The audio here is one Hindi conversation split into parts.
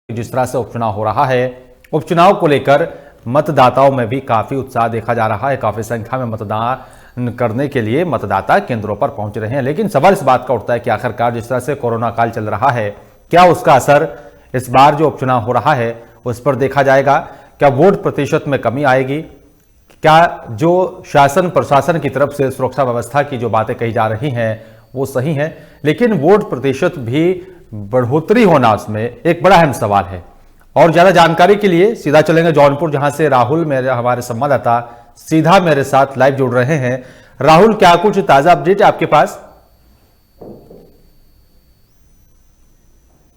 जिस तरह से उपचुनाव हो रहा है, उपचुनाव को लेकर मतदाताओं में भी काफी उत्साह देखा जा रहा है। काफी संख्या में मतदान करने के लिए मतदाता केंद्रों पर पहुंच रहे हैं। लेकिन सवाल इस बात का उठता है कि आखिरकार जिस तरह से कोरोना काल चल रहा है, क्या उसका असर इस बार जो उपचुनाव हो रहा है उस पर देखा जाएगा? क्या वोट प्रतिशत में कमी आएगी? क्या जो शासन प्रशासन की तरफ से सुरक्षा व्यवस्था की जो बातें कही जा रही हैं वो सही हैं, लेकिन वोट प्रतिशत भी बढ़ोतरी होना उसमें एक बड़ा अहम सवाल है। और ज्यादा जानकारी के लिए सीधा चलेंगे जौनपुर, जहां से राहुल मेरे हमारे संवाददाता सीधा मेरे साथ लाइव जुड़ रहे हैं। राहुल, क्या कुछ ताजा अपडेट है आपके पास?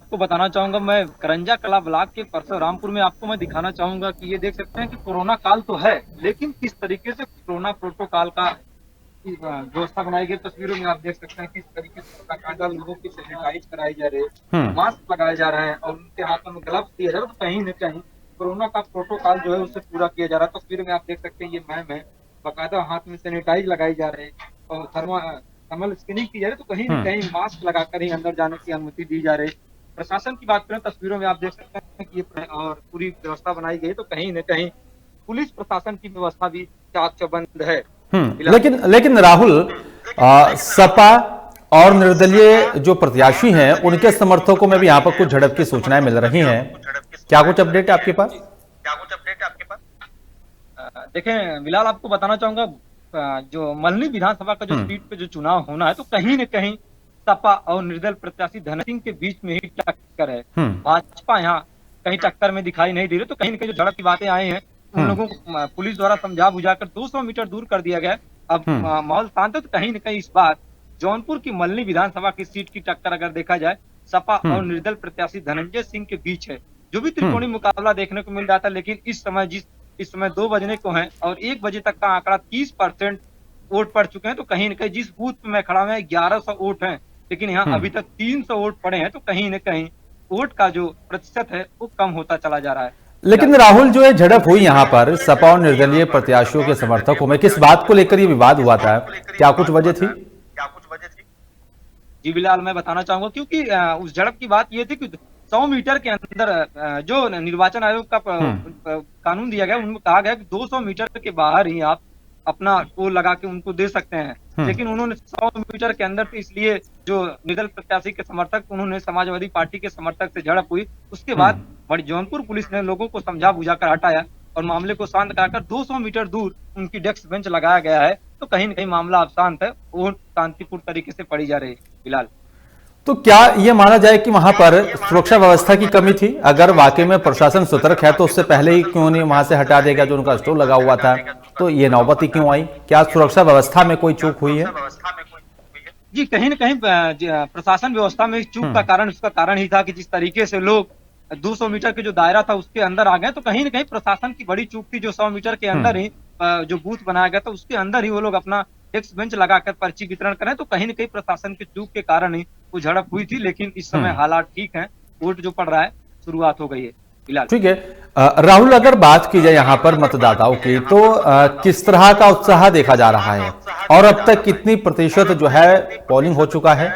आपको बताना चाहूंगा, मैं करंजा कला ब्लॉक के परशुरामपुर में आपको मैं दिखाना चाहूंगा कि ये देख सकते हैं कि कोरोना काल तो है, लेकिन किस तरीके से कोरोना प्रोटोकॉल का व्यवस्था बनाई गई। तस्वीरों में आप देख सकते हैं किस तरीके से बाकायदा लोगों की सैनिटाइज कराई जा रही है, मास्क लगाए जा रहे हैं और उनके हाथों में ग्लव्स दिए जा रहे हैं। तो कहीं न कहीं कोरोना का प्रोटोकॉल जो है उससे पूरा किया जा रहा है। तस्वीर में आप देख सकते हैं ये मैम है, बाकायदा हाथ में सैनिटाइज लगाई जा रही है और थर्मल स्क्रीनिंग की जा रही है। तो कहीं न कहीं मास्क लगाकर ही अंदर जाने की अनुमति दी जा रही है। प्रशासन की बात करें, तस्वीरों में आप देख सकते हैं कि ये और पूरी व्यवस्था बनाई गई। तो कहीं न कहीं पुलिस प्रशासन की व्यवस्था भी चाक चौबंद है। लेकिन लेकिन राहुल, सपा और निर्दलीय जो प्रत्याशी हैं उनके समर्थकों में भी यहाँ पर कुछ झड़प की सूचनाएं मिल रही हैं। क्या कुछ अपडेट है आपके पास? देखें बिलाल, आपको बताना चाहूंगा, जो मल्हनी विधानसभा का जो सीट पे जो चुनाव होना है, तो कहीं न कहीं सपा और निर्दल प्रत्याशी धन सिंह के बीच में ही टक्कर है। भाजपा यहाँ कहीं टक्कर में दिखाई नहीं दे रही। तो कहीं न कहीं जो झड़प की बातें आई हैं उन लोगों को पुलिस द्वारा समझा बुझाकर 200 मीटर दूर कर दिया गया। अब माहौल शांत है। तो कहीं न कहीं इस बार जौनपुर की मल्हनी विधानसभा की सीट की टक्कर अगर देखा जाए सपा और निर्दल प्रत्याशी धनंजय सिंह के बीच है, जो भी त्रिकोणीय मुकाबला देखने को मिल रहा था। लेकिन इस समय 2 बजने को है और 1 बजे तक का आंकड़ा 30% वोट पड़ चुके हैं। तो कहीं न कहीं जिस बूथ पे मैं खड़ा हूं 1100 वोट हैं, लेकिन यहाँ अभी तक 300 वोट पड़े हैं। तो कहीं न कहीं वोट का जो प्रतिशत है वो कम होता चला जा रहा है। लेकिन राहुल, जो ये झड़प हुई यहाँ पर सपा और निर्दलीय प्रत्याशियों के समर्थकों में, किस बात को लेकर ये विवाद हुआ था? क्या कुछ वजह थी? जी बिलाल, मैं बताना चाहूंगा, क्योंकि उस झड़प की बात ये थी कि 100 मीटर के अंदर जो निर्वाचन आयोग का कानून दिया गया, उनमें कहा गया कि 200 मीटर के बाहर ही आप अपना टोल लगा के उनको दे सकते हैं। लेकिन उन्होंने 100 मीटर के अंदर, तो इसलिए जो निर्दल प्रत्याशी के समर्थक, उन्होंने समाजवादी पार्टी के समर्थक से झड़प हुई। उसके बाद बड़ी जौनपुर पुलिस ने लोगों को समझा बुझाकर हटाया और मामले को शांत कराकर 200 मीटर दूर उनकी डेस्क बेंच लगाया गया है। तो कहीं न कहीं मामला अब शांत है, वोट शांतिपूर्ण तरीके से पड़ी जा रही है फिलहाल। तो क्या यह माना जाए कि वहां पर सुरक्षा व्यवस्था की कमी थी? अगर वाकई में प्रशासन सतर्क है तो उससे पहले ही क्यों नहीं वहां से हटा देगा जो उनका स्टोर लगा हुआ था? तो ये नौबत ही क्यों आई? क्या सुरक्षा व्यवस्था में कोई चूक हुई है? जी, कहीं न कहीं प्रशासन व्यवस्था में चूक का कारण, उसका कारण ही था कि जिस तरीके से लोग 200 मीटर के जो दायरा था उसके अंदर आ गए। तो कहीं न कहीं प्रशासन की बड़ी चूक थी, जो 100 मीटर के अंदर ही जो बूथ बनाया गया था उसके अंदर ही वो लोग अपना डेस्क बेंच लगाकर पर्ची वितरण करें। तो कहीं न कहीं प्रशासन की चूक के कारण ही वो झड़प हुई थी। लेकिन इस समय हालात ठीक हैं, वोट जो पड़ रहा है शुरुआत हो गई है फिलहाल। ठीक है राहुल, अगर बात की जाए यहाँ पर मतदाताओं की, तो किस तरह का उत्साह देखा जा रहा है और अब तक कितनी प्रतिशत जो है पोलिंग हो चुका है?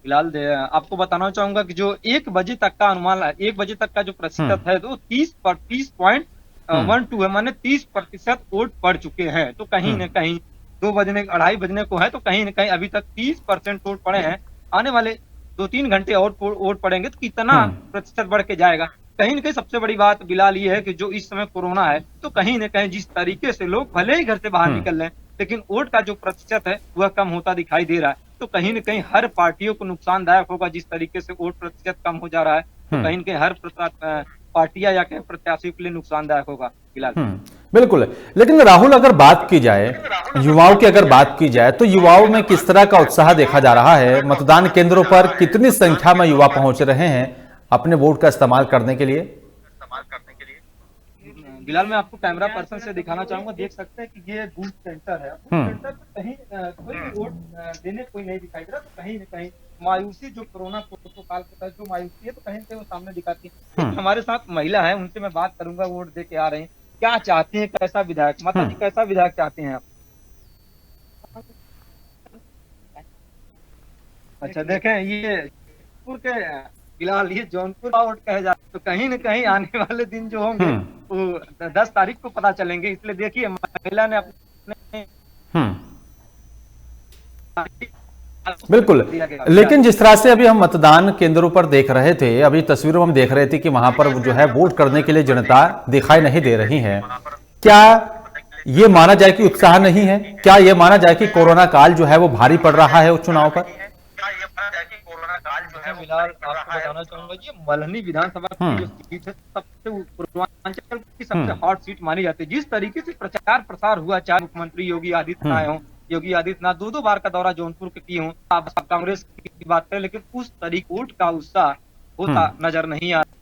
फिलहाल आपको बताना चाहूंगा कि जो 1 बजे तक का अनुमान है, 1 बजे तक का जो प्रतिशत है तो 30.12 है, माने 30% वोट पड़ चुके हैं। तो कहीं न कहीं 2 बजने को है, तो कहीं न कहीं अभी तक 30% वोट पड़े हैं। आने वाले 2-3 घंटे और वोट पड़ेंगे तो कितना प्रतिशत बढ़ के जाएगा। कहीं न कहीं सबसे बड़ी बात बिलाल ये है कि जो इस समय कोरोना है, तो कहीं न कहीं जिस तरीके से लोग भले ही घर से बाहर निकल रहे हैं, लेकिन वोट का जो प्रतिशत है वह कम होता दिखाई दे रहा है। तो कहीं न कहीं हर पार्टियों को नुकसानदायक होगा। जिस तरीके से वोट प्रतिशत कम हो जा रहा है, तो कहीं न कहीं हर पार्टियां या कहीं प्रत्याशियों के लिए नुकसानदायक होगा फिलहाल। बिल्कुल। लेकिन राहुल, अगर बात की जाए युवाओं की, अगर बात की जाए तो युवाओं में किस तरह का उत्साह देखा जा रहा है? मतदान केंद्रों पर कितनी संख्या में युवा पहुंच रहे हैं अपने वोट का इस्तेमाल करने के लिए? बिलाल, मैं आपको कैमरा पर्सन से दिखाना चाहूंगा, देख सकते हैं कि ये बूथ सेंटर है। बूथ सेंटर पे कहीं कोई वोट देने कोई नहीं दिखाई दे रहा। तो कहीं न कहीं मायूसी, जो कोरोना प्रोटोकॉल के तहत जो मायूसी है, तो कहीं न कहीं वो सामने दिखाती है। हमारे साथ महिला है, उनसे मैं बात करूंगा, वोट दे के आ रहे हैं, क्या चाहती हैं, कैसा विधायक, माता जी कैसा विधायक चाहते हैं आप? अच्छा, देखें ये जौनपुर के फिलहाल ये जौनपुर का वोट कहे जाते, तो कहीं न कहीं आने वाले दिन जो होंगे वो 10 तारीख को पता चलेंगे। इसलिए देखिए महिला ने अपने बिल्कुल, लेकिन जिस तरह से अभी हम मतदान केंद्रों पर देख रहे थे, अभी तस्वीरों में हम देख रहे थे कि वहां पर जो है वोट करने के लिए जनता दिखाई नहीं दे रही है। क्या ये माना जाए कि उत्साह नहीं है? क्या ये माना जाए कि कोरोना काल जो है वो भारी पड़ रहा है उस चुनाव पर? फिलहाल आपको बताना चाहूंगा, ये मल्हनी विधानसभा की जो सीट है सबसे पूर्वांचल की सबसे हॉट सीट मानी जाती है। जिस तरीके से प्रचार प्रसार हुआ, चाहे मुख्यमंत्री योगी आदित्यनाथ हो, योगी आदित्यनाथ 2-2 बार का दौरा जौनपुर के किए हों, आप कांग्रेस की बात करें, लेकिन उस तरीके वोट का उत्साह होता नजर नहीं आ रहा।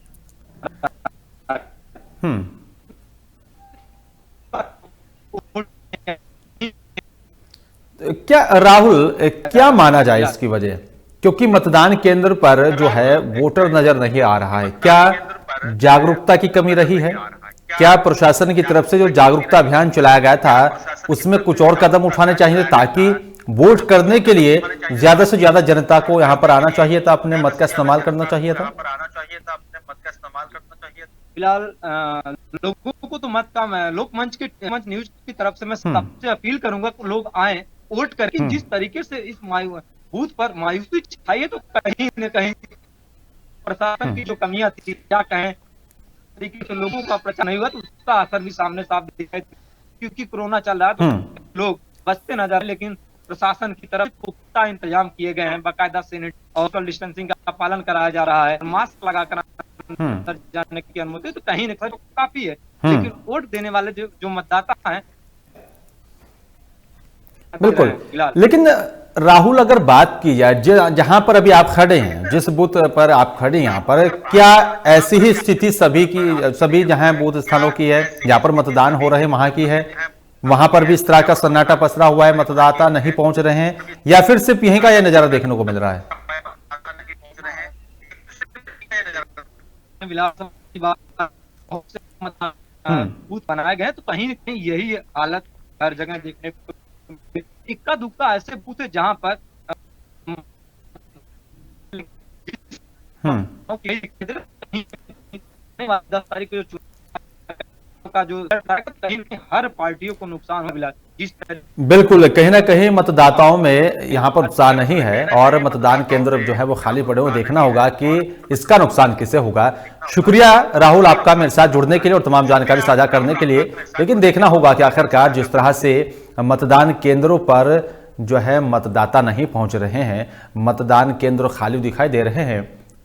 क्या राहुल, क्या माना जाए इसकी वजह? क्योंकि मतदान केंद्र पर जो है वोटर नजर नहीं आ रहा है। क्या जागरूकता की कमी रही है? क्या प्रशासन की तरफ से जो जागरूकता अभियान चलाया गया था उसमें कुछ और कदम उठाने चाहिए ताकि वोट करने के लिए ज्यादा से ज्यादा जनता को यहां पर आना चाहिए था, अपने मत का इस्तेमाल करना चाहिए था? फिलहाल लोगों को तो मत का लोकमंच न्यूज की तरफ से मैं सबसे अपील करूंगा कि लोग आए, वोट करके। जिस तरीके से इस बूथ पर मायूसी छाई है, तो कहीं न कहीं प्रशासन की जो कमियां थी, क्या कहें, तरीके से लोगों का प्रचार नहीं हुआ, तो उसका असर भी सामने साफ दिखाई। क्योंकि कोरोना चल रहा है तो लोग बचते नजर, लेकिन प्रशासन की तरफ पुख्ता इंतजाम किए गए हैं। बाकायदा सैनिटाइजर और सोशल डिस्टेंसिंग का पालन कराया जा रहा है, मास्क लगाकर जाने की अनुमति, तो कहीं न कहीं काफी है। लेकिन वोट देने वाले जो मतदाता हैं, बिल्कुल। लेकिन राहुल, अगर बात की जाए जहां पर अभी आप खड़े हैं, जिस बूथ पर आप खड़े हैं, यहाँ पर क्या ऐसी ही स्थिति सभी जहां बूथ स्थानों की है, जहां पर मतदान हो रहे वहां की है? वहां पर भी इस तरह का सन्नाटा पसरा हुआ है, मतदाता नहीं पहुंच रहे हैं, या फिर सिर्फ यहीं का यह नजारा देखने को मिल रहा है? बूथ बनाए गए तो कहीं न कहीं यही हालत हर जगह देखने को, इक्का दुक्का ऐसे बूथ है जहां पर 10 तारीख को जो का जो हर पार्टियों को नुकसान हो मिला। बिल्कुल, कहीं ना कहीं मतदाताओं में यहाँ पर उत्साह नहीं है और मतदान केंद्र जो है वो खाली पड़े हुए। देखना होगा कि इसका नुकसान किसे होगा। शुक्रिया राहुल आपका मेरे साथ जुड़ने के लिए और तमाम जानकारी साझा करने के लिए। लेकिन देखना होगा कि आखिरकार जिस तरह से मतदान केंद्रों पर जो है मतदाता नहीं पहुंच रहे हैं, मतदान केंद्र खाली दिखाई दे रहे हैं,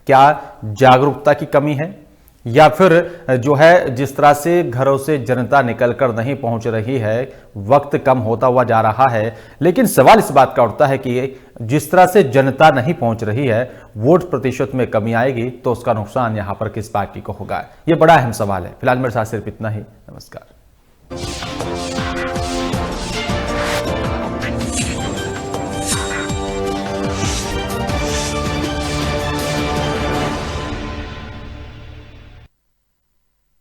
क्या जागरूकता की कमी है या फिर जो है जिस तरह से घरों से जनता निकलकर नहीं पहुंच रही है, वक्त कम होता हुआ जा रहा है। लेकिन सवाल इस बात का उठता है कि जिस तरह से जनता नहीं पहुंच रही है, वोट प्रतिशत में कमी आएगी तो उसका नुकसान यहां पर किस पार्टी को होगा? यह बड़ा अहम सवाल है। फिलहाल मेरे साथ सिर्फ इतना ही। नमस्कार।